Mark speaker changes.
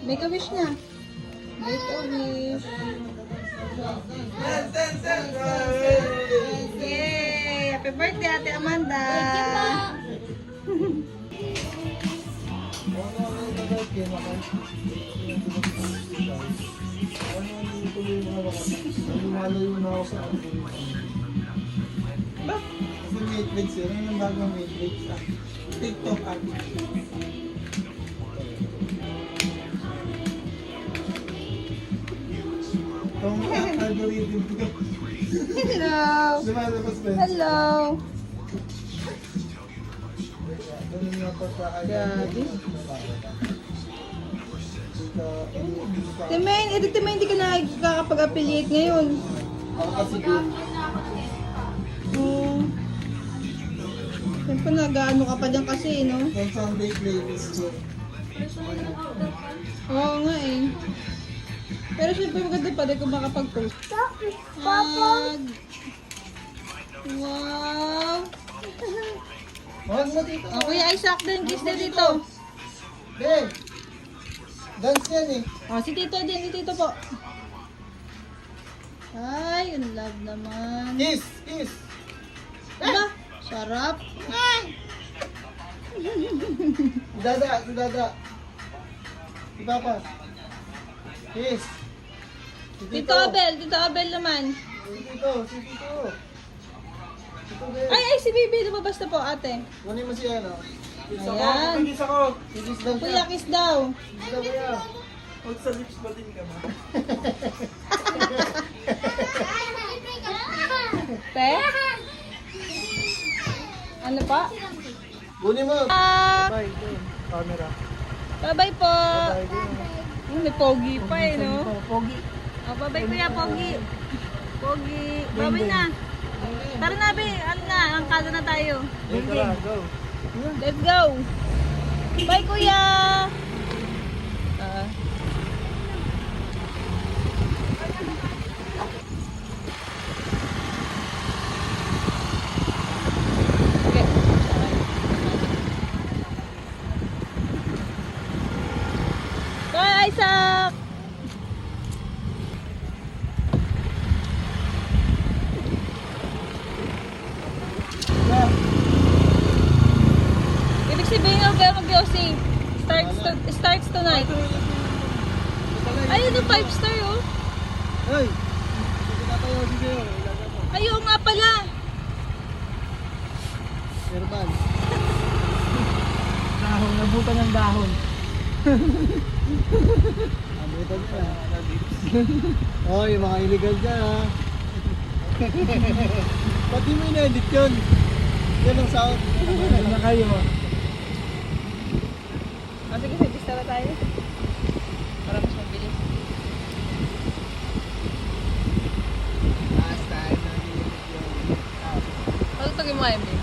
Speaker 1: Make a wish na. Make a wish. Yay! Happy birthday, Ate Amanda!
Speaker 2: Ba? Kasi Matrix yun. Ano yung bagong Matrix? TikTok app. Itong algorithm ko.
Speaker 1: Hello!
Speaker 2: Lumalabas ba yun?
Speaker 1: Hello!
Speaker 2: Ganun nga
Speaker 1: Gabi. Timen, hindi ka nakakapag-affiliate ngayon.
Speaker 2: Ako kasi yun.
Speaker 1: Siyempre nag-ano ka pa dyan kasi, no?
Speaker 2: Yung Sunday playlist ko.
Speaker 1: Oo nga eh. Pero siyempre maganda pa rin kung makapag-post. Wow!
Speaker 2: Huwag mo dito.
Speaker 1: O Kuya Isaac din, kiss na dito.
Speaker 2: Be! Dance yan eh.
Speaker 1: O si Tito din, si Tito po. Ay, ang love naman.
Speaker 2: Kiss! Kiss!
Speaker 1: Aba, sarap.
Speaker 2: Si Dada! Si Dada! Si Papa! Kiss! Si
Speaker 1: Tito Abel naman.
Speaker 2: Si Tito! Si Tito! Tito Be!
Speaker 1: Ay, si Bibi, lumabas na po ate.
Speaker 2: Kunin mo si ano?
Speaker 1: Ayan.
Speaker 2: Kiss ako! Kiss daw
Speaker 1: Kuya,
Speaker 2: siya!
Speaker 1: kiss daw.
Speaker 2: Kiss daw kuya!
Speaker 3: Huwag sa lips ba din ka ba?
Speaker 1: Te? Ano pa?
Speaker 2: Kunin mo!
Speaker 3: Bye, doon. Camera.
Speaker 1: Bye-bye po.
Speaker 3: Bye, doon.
Speaker 1: May pogi pa eh, no?
Speaker 3: Pogi.
Speaker 1: O, bye-bye kuya, pogi. Pogi. Bye-bye na. Tara na, be. Ano na, angkado na tayo.
Speaker 3: Tara, go.
Speaker 1: Let's go. Bye, kuya. Okay. Bye, Isaac. Ibig sabihin ng mag-yossi. Starts tonight. Ay, ito 5 star oh.
Speaker 2: Hoy! Pinatayo si Seo.
Speaker 1: Ayaw nga pala.
Speaker 2: Verbal.
Speaker 3: Dahon, nabutan ng dahon.
Speaker 2: Abutan niya. Oh, yung mga illegal dyan ha. Pati mo in-edit yun. Yan ang sound.
Speaker 3: Ano na kayo?
Speaker 1: Sige, sige, na tayo. Para mas mabilis.
Speaker 2: Last time na yun.
Speaker 1: Matutugin mo, Emily.